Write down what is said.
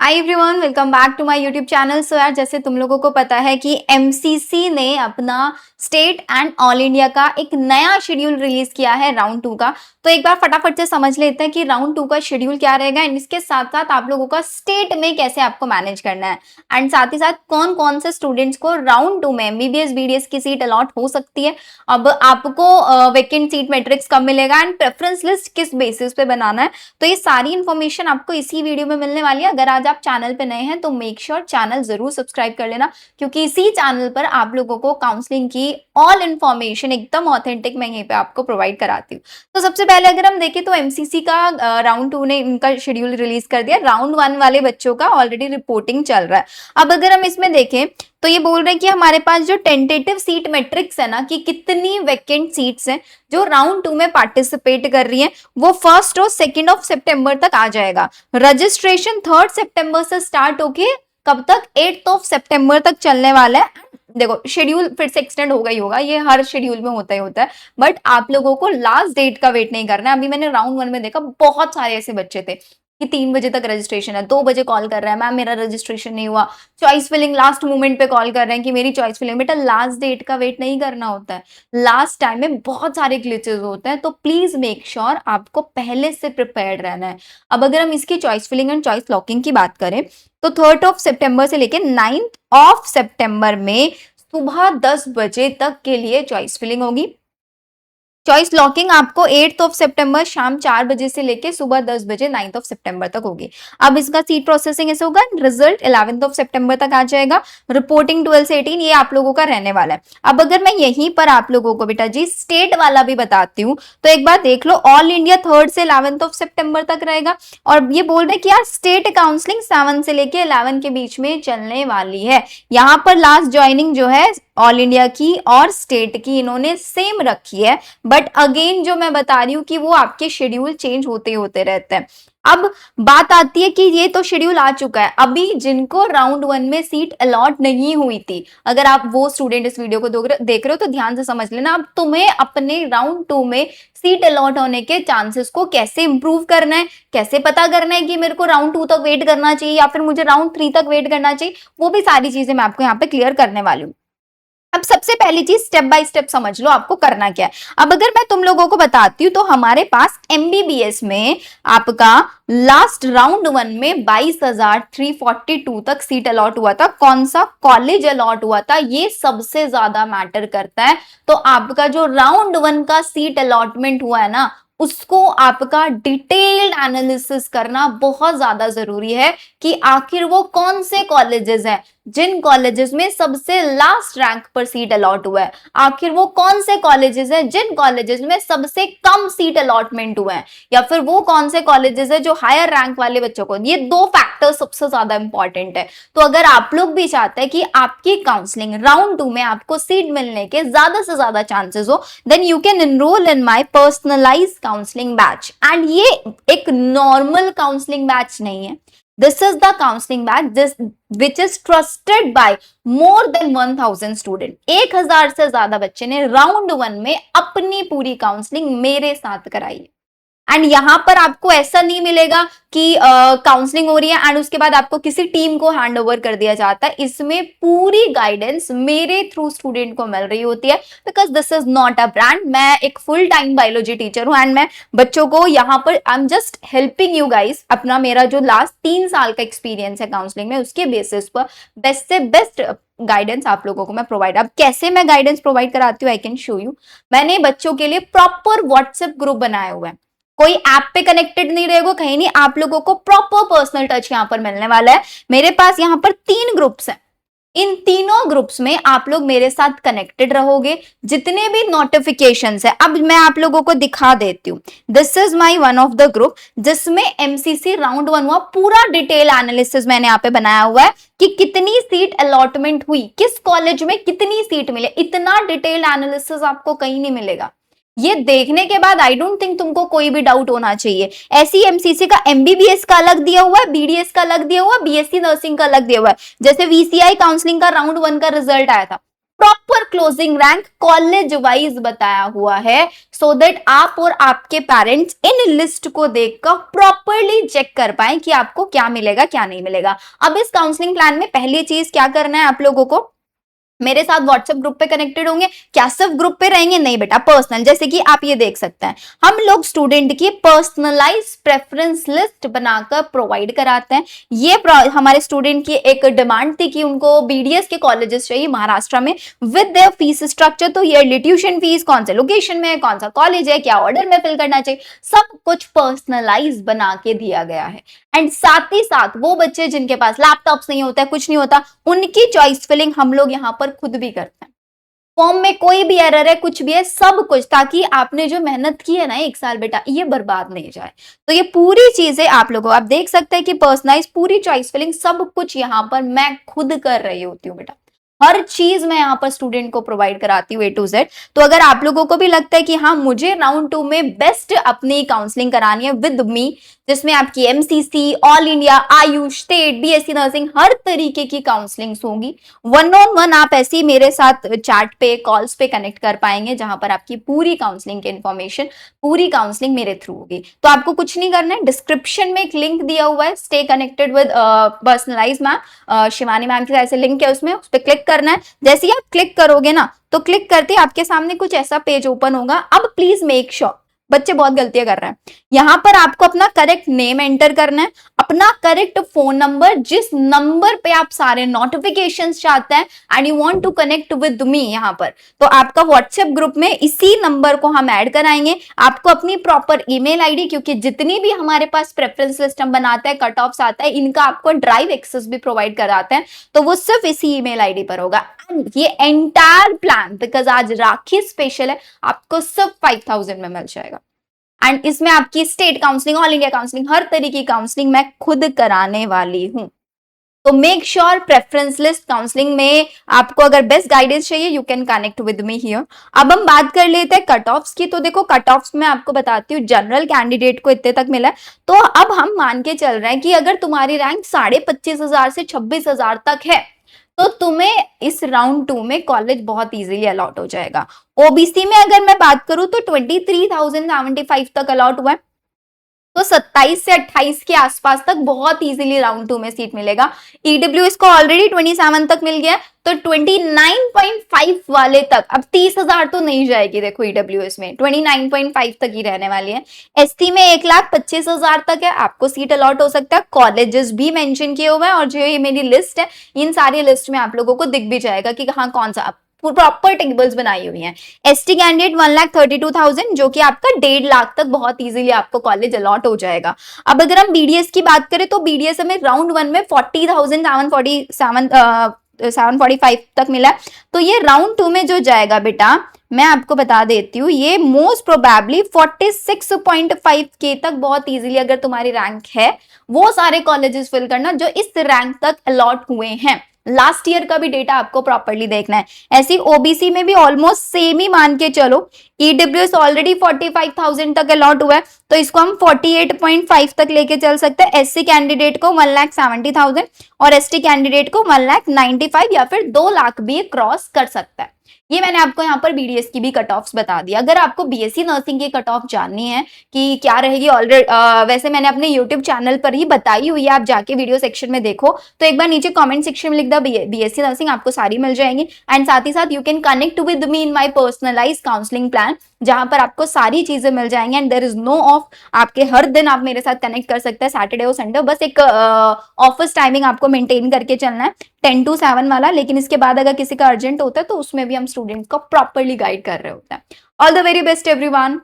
Hi everyone, welcome back to my YouTube channel. So यार, जैसे तुम लोगों को पता है कि एमसीसी ने अपना स्टेट एंड ऑल इंडिया का एक नया शेड्यूल रिलीज किया है राउंड 2 का। तो एक बार फटाफट से समझ लेते हैं कि राउंड 2 का शेड्यूल क्या रहेगा एंड इसके साथ साथ आप लोगों का स्टेट में कैसे आपको मैनेज करना है एंड साथ ही साथ कौन कौन से स्टूडेंट्स को राउंड 2 में एमबीबीएस बीडीएस की सीट अलॉट हो सकती है। अब आपको वेकेंट सीट मैट्रिक्स कब मिलेगा एंड प्रेफरेंस लिस्ट किस बेसिस पे बनाना है, तो ये सारी इन्फॉर्मेशन आपको इसी वीडियो में मिलने वाली है। अगर आज आप चैनल पे नए हैं तो मेक श्योर चैनल जरूर सब्सक्राइब कर लेना, क्योंकि इसी चैनल पर आप लोगों को काउंसलिंग की ऑल इन्फॉर्मेशन एकदम ऑथेंटिक मैं यहीं पे आपको प्रोवाइड कराती हूँ। तो सबसे पहले अगर हम देखें तो एमसीसी का राउंड 2 ने इनका शेड्यूल रिलीज कर दिया। राउंड 1 वाले बच्चों का ऑलरेडी रिपोर्टिंग चल रहा है। अब अगर हम इसमें देखें तो ये बोल रहे हैं कि हमारे पास जो टेंटेटिव सीट मैट्रिक्स है ना, कि कितनी वैकेंट सीट्स हैं जो राउंड 2 में पार्टिसिपेट कर रही हैं, वो 1 और 2 सितंबर तक आ जाएगा। रजिस्ट्रेशन 3 सितंबर से स्टार्ट होके कब तक 8 सितंबर तक चलने वाला है। देखो, शेड्यूल फिर से एक्सटेंड होगा ही होगा, ये हर शेड्यूल में होता है, बट आप लोगों को लास्ट डेट का वेट नहीं करना है। अभी मैंने राउंड 1 में देखा बहुत सारे ऐसे बच्चे थे कि 3 बजे तक रजिस्ट्रेशन है, 2 बजे कॉल कर रहा है, मैम मेरा रजिस्ट्रेशन नहीं हुआ। चॉइस फिलिंग लास्ट मोमेंट पे कॉल कर रहे हैं कि मेरी चॉइस फिलिंग। बेटा, लास्ट डेट का वेट नहीं करना होता है, लास्ट टाइम में बहुत सारे ग्लिचेस होते हैं, तो प्लीज मेक श्योर आपको पहले से प्रिपेयर्ड रहना है। अब अगर हम इसकी choice filling and choice locking की बात करें तो 3 सितंबर से लेकर 9 सितंबर में सुबह 10 बजे तक के लिए चॉइस फिलिंग होगी। चॉइस लॉकिंग आपको 8 सितंबर शाम 4 बजे से लेके सुबह 10 बजे 9 सितंबर तक होगी। अब इसका सीट प्रोसेसिंग ऐसे होगा, रिजल्ट 11 सितंबर तक आ जाएगा, रिपोर्टिंग 12 से 18 ये आप लोगों का रहने वाला है। अब अगर मैं यहीं पर आप लोगों को बेटा जी स्टेट वाला भी बताती हूँ तो एक बार देख लो, ऑल इंडिया 3 से 11 सितंबर तक रहेगा। और ये बोल रहे कि यार स्टेट काउंसलिंग 7 से लेके 11 के बीच में चलने वाली है। यहाँ पर लास्ट ज्वाइनिंग जो है ऑल इंडिया की और स्टेट की इन्होंने सेम रखी है, बट अगेन जो मैं बता रही हूँ कि वो आपके शेड्यूल चेंज होते होते रहते हैं। अब बात आती है कि ये तो शेड्यूल आ चुका है, अभी जिनको राउंड 1 में सीट अलॉट नहीं हुई थी, अगर आप वो स्टूडेंट इस वीडियो को देख रहे हो तो ध्यान से समझ लेना। अब तुम्हें अपने राउंड 2 में सीट अलॉट होने के चांसेस को कैसे इंप्रूव करना है, कैसे पता करना है कि मेरे को राउंड 2 तक वेट करना चाहिए या फिर मुझे राउंड 3 तक वेट करना चाहिए, वो भी सारी चीजें मैं आपको यहाँ पे क्लियर करने वाली हूँ। अब सबसे पहली चीज स्टेप बाय स्टेप समझ लो आपको करना क्या है। अब अगर मैं तुम लोगों को बताती हूँ तो हमारे पास एमबीबीएस में आपका लास्ट राउंड 1 में 22,342 तक सीट अलॉट हुआ था। कौन सा कॉलेज अलॉट हुआ था ये सबसे ज्यादा मैटर करता है। तो आपका जो राउंड 1 का सीट अलॉटमेंट हुआ है ना, उसको आपका डिटेल्ड एनालिसिस करना बहुत ज्यादा जरूरी है कि आखिर वो कौन से कॉलेजेस हैं जिन कॉलेजेस में सबसे लास्ट रैंक पर सीट अलॉट हुआ है, आखिर वो कौन से कॉलेजेस हैं जिन कॉलेजेस में सबसे कम सीट अलॉटमेंट हुआ है, या फिर वो कौन से कॉलेजेस हैं जो हायर रैंक वाले बच्चों को। ये 2 फैक्टर सबसे ज्यादा इंपॉर्टेंट है। तो अगर आप लोग भी चाहते हैं कि आपकी काउंसलिंग राउंड 2 में आपको सीट मिलने के ज्यादा से ज्यादा चांसेस हो, then you can enrol in my personalised counselling batch. And ये एक नॉर्मल काउंसलिंग बैच नहीं है, this is the counseling batch which is trusted by more than 1000 student। 1000 से ज्यादा बच्चे ने राउंड 1 में अपनी पूरी काउंसलिंग मेरे साथ कराई है। एंड यहां पर आपको ऐसा नहीं मिलेगा कि काउंसलिंग हो रही है एंड उसके बाद आपको किसी टीम को हैंड ओवर कर दिया जाता है। इसमें पूरी गाइडेंस मेरे थ्रू स्टूडेंट को मिल रही होती है, because this is not a brand. मैं एक फुल टाइम बायोलॉजी टीचर हूं एंड मैं बच्चों को यहाँ पर I am just helping you guys. अपना मेरा जो लास्ट 3 साल का एक्सपीरियंस है काउंसलिंग में, उसके बेसिस पर बेस्ट से बेस्ट गाइडेंस आप लोगों को मैं प्रोवाइड। अब कैसे मैं गाइडेंस प्रोवाइड कराती हूँ, आई कैन शो यू। मैंने बच्चों के लिए प्रॉपर व्हाट्सएप ग्रुप बनाया हुआ है, कोई ऐप पे कनेक्टेड नहीं रहेगा, कहीं नहीं, आप लोगों को प्रॉपर पर्सनल टच यहां पर मिलने वाला है। मेरे पास यहां पर 3 ग्रुप्स हैं, इन तीनों ग्रुप्स में आप लोग मेरे साथ कनेक्टेड रहोगे। जितने भी नोटिफिकेशंस है, अब मैं आप लोगों को दिखा देती हूँ। This is my one of the group जिसमें एमसीसी राउंड 1 हुआ, पूरा डिटेल एनालिसिस मैंने यहाँ पे बनाया हुआ है कि कितनी सीट अलॉटमेंट हुई, किस कॉलेज में कितनी सीट मिले। इतना डिटेल एनालिसिस आपको कहीं नहीं मिलेगा। ये देखने के बाद आई डोंट थिंक तुमको कोई भी डाउट होना चाहिए। ऐसी एमसीसी का एमबीबीएस का अलग दिया हुआ है, बीडीएस का अलग दिया हुआ है, बीएससी नर्सिंग का अलग दिया हुआ है। जैसे वीसीआई काउंसलिंग का राउंड 1 का रिजल्ट आया था, proper closing rank college wise बताया हुआ है, सो दैट आप और आपके पेरेंट्स इन लिस्ट को देखकर प्रॉपरली चेक कर पाए कि आपको क्या मिलेगा क्या नहीं मिलेगा। अब इस काउंसलिंग प्लान में पहली चीज क्या करना है आप लोगों को, मेरे साथ व्हाट्सएप ग्रुप पे कनेक्टेड होंगे। क्या सिर्फ ग्रुप पे रहेंगे? नहीं बेटा, पर्सनल। जैसे कि आप ये देख सकते हैं, हम लोग स्टूडेंट की पर्सनलाइज प्रेफरेंस लिस्ट बनाकर प्रोवाइड कराते हैं। ये हमारे स्टूडेंट की एक डिमांड थी कि उनको बीडीएस के कॉलेजेस चाहिए महाराष्ट्र में विद देयर फीस स्ट्रक्चर। तो ईयरली ट्यूशन फीस, कौन से लोकेशन में, कौन सा कॉलेज है, क्या ऑर्डर में फिल करना चाहिए, सब कुछ पर्सनलाइज बना के दिया गया है। एंड साथ ही साथ वो बच्चे जिनके पास लैपटॉप्स नहीं होता, कुछ नहीं होता, उनकी चॉइस फिलिंग हम लोग यहाँ पर खुद भी करते हैं। फॉर्म में कोई भी एरर है, कुछ भी है, सब कुछ, ताकि आपने जो मेहनत की है ना 1 साल बेटा, ये बर्बाद नहीं जाए। तो ये पूरी चीजें आप लोगों, आप देख सकते हैं कि पर्सनलाइज पूरी चॉइस फिलिंग सब कुछ यहाँ पर मैं खुद कर रही होती हूँ बेटा। हर चीज मैं यहाँ पर स्टूडेंट को प्रोवाइड कराती हूँ A to Z। तो अगर आप लोगों को भी लगता है कि हाँ मुझे राउंड 2 में बेस्ट अपनी काउंसलिंग करानी है विद मी, जिसमें आपकी MCC, all India, AYUSH, state, BSc nursing, हर तरीके की काउंसलिंग होंगी। 1-on-1 आप ऐसे ही मेरे साथ चैट पे, कॉल्स पे कनेक्ट कर पाएंगे, जहां पर आपकी पूरी काउंसलिंग की इंफॉर्मेशन, पूरी काउंसलिंग मेरे थ्रू होगी। तो आपको कुछ नहीं करना है, डिस्क्रिप्शन में एक लिंक दिया हुआ है, stay connected with personalise ma'am, Shivani ma'am की तरह से लिंक है, उसमें उस पर क्लिक करना है। जैसे ही आप क्लिक करोगे ना, तो क्लिक करते ही आपके सामने कुछ ऐसा पेज ओपन होगा। अब प्लीज मेक श्योर, बच्चे बहुत गलतियां कर रहे हैं, यहां पर आपको अपना करेक्ट नेम एंटर करना है, अपना करेक्ट फोन नंबर, जिस नंबर पे आप सारे नोटिफिकेशंस चाहते हैं and you want to connect with me, यहां पर तो आपका व्हाट्सएप ग्रुप में इसी नंबर को हम ऐड कराएंगे। आपको अपनी प्रॉपर ईमेल आईडी, क्योंकि जितनी भी हमारे पास प्रेफरेंस लिस्ट हम बनाते हैं, कट ऑफ्स आता है, इनका आपको ड्राइव एक्सेस भी प्रोवाइड कराते हैं, तो वो सिर्फ इसी ईमेल आईडी पर होगा। ये एंटायर प्लान, बिकॉज आज राखी स्पेशल है, आपको सिर्फ 5000 में मिल जाएगा। एंड इसमें आपकी state counselling, all India counselling, हर तरीके की काउंसलिंग मैं खुद कराने वाली हूं। तो make sure preference list counselling में आपको अगर बेस्ट गाइडेंस चाहिए, you can connect with me here. अब हम बात कर लेते हैं कट ऑफ्स की। तो देखो कट ऑफ्स में आपको बताती हूँ, जनरल कैंडिडेट को इतने तक मिला है। तो अब हम मान के चल रहे हैं कि अगर तुम्हारी रैंक 25,500 से 26,000 तक है, तो तुम्हें इस राउंड 2 में कॉलेज बहुत इजीली अलॉट हो जाएगा। ओबीसी में अगर मैं बात करूं तो 23,075 तक अलॉट हुआ है, तो 27 से 28 के आसपास तक बहुत इजीली राउंड 2 में सीट मिलेगा। ईडब्ल्यूएस को ऑलरेडी 27 तक मिल गया, तो 29.5 वाले तक, अब 30,000 तो नहीं जाएगी देखो ईडब्ल्यूएस में, 29.5 तक ही रहने वाली है। एसटी में 1,25,000 तक है, आपको सीट अलॉट हो सकता है। कॉलेजेस भी मेंशन किए हुए हैं, और जो ये मेरी लिस्ट है, इन सारी लिस्ट में आप लोगों को दिख भी जाएगा कि हाँ कौन सा, प्रॉपर टेबल्स बनाई हुई हैं। एसटी कैंडिडेट 1,32,000, जो कि आपका 1.5 लाख तक बहुत इजीली आपको कॉलेज अलॉट हो जाएगा। अब अगर हम बीडीएस की बात करें, तो बीडीएस हमें राउंड 1 में 40,745 तक मिला है। तो ये राउंड 2 में जो जाएगा बेटा, मैं आपको बता देती हूँ, ये मोस्ट प्रोबेबली 46.5K तक बहुत इजीली, अगर तुम्हारी रैंक है, वो सारे कॉलेजेस फिल करना जो इस रैंक तक अलॉट हुए हैं। लास्ट ईयर का भी डेटा आपको प्रॉपर्ली देखना है। ऐसी ओबीसी में भी ऑलमोस्ट सेम ही मान के चलो। ईडब्ल्यूएस ऑलरेडी 45,000 तक अलॉट हुआ है, तो इसको हम 48.5 तक लेके चल सकते हैं। एससी कैंडिडेट को 1,70,000 और एसटी कैंडिडेट को 1,95,000 या फिर 2 लाख भी क्रॉस कर सकता है। ये मैंने आपको यहाँ पर बीडीएस की भी कट ऑफ्स बता दिया। अगर आपको बीएससी नर्सिंग की कट ऑफ जाननी है कि क्या रहेगी, ऑलरेडी वैसे मैंने अपने यूट्यूब चैनल पर ही बताई हुई है, आप जाके वीडियो सेक्शन में देखो, तो एक बार नीचे कमेंट सेक्शन में लिख दो बीएससी नर्सिंग, आपको सारी मिल जाएंगी। एंड साथ ही साथ you can connect with me in my personalise counselling plan, जहां पर आपको सारी चीजें मिल जाएंगी। And there is no off, आपके हर दिन आप मेरे साथ कनेक्ट कर सकते हैं, सैटरडे और संडे। बस एक ऑफिस टाइमिंग आपको मेंटेन करके चलना है, 10 to 7 वाला। लेकिन इसके बाद अगर किसी का अर्जेंट होता है, तो उसमें भी हम स्टूडेंट को प्रॉपरली गाइड कर रहे होते हैं। All the very best everyone.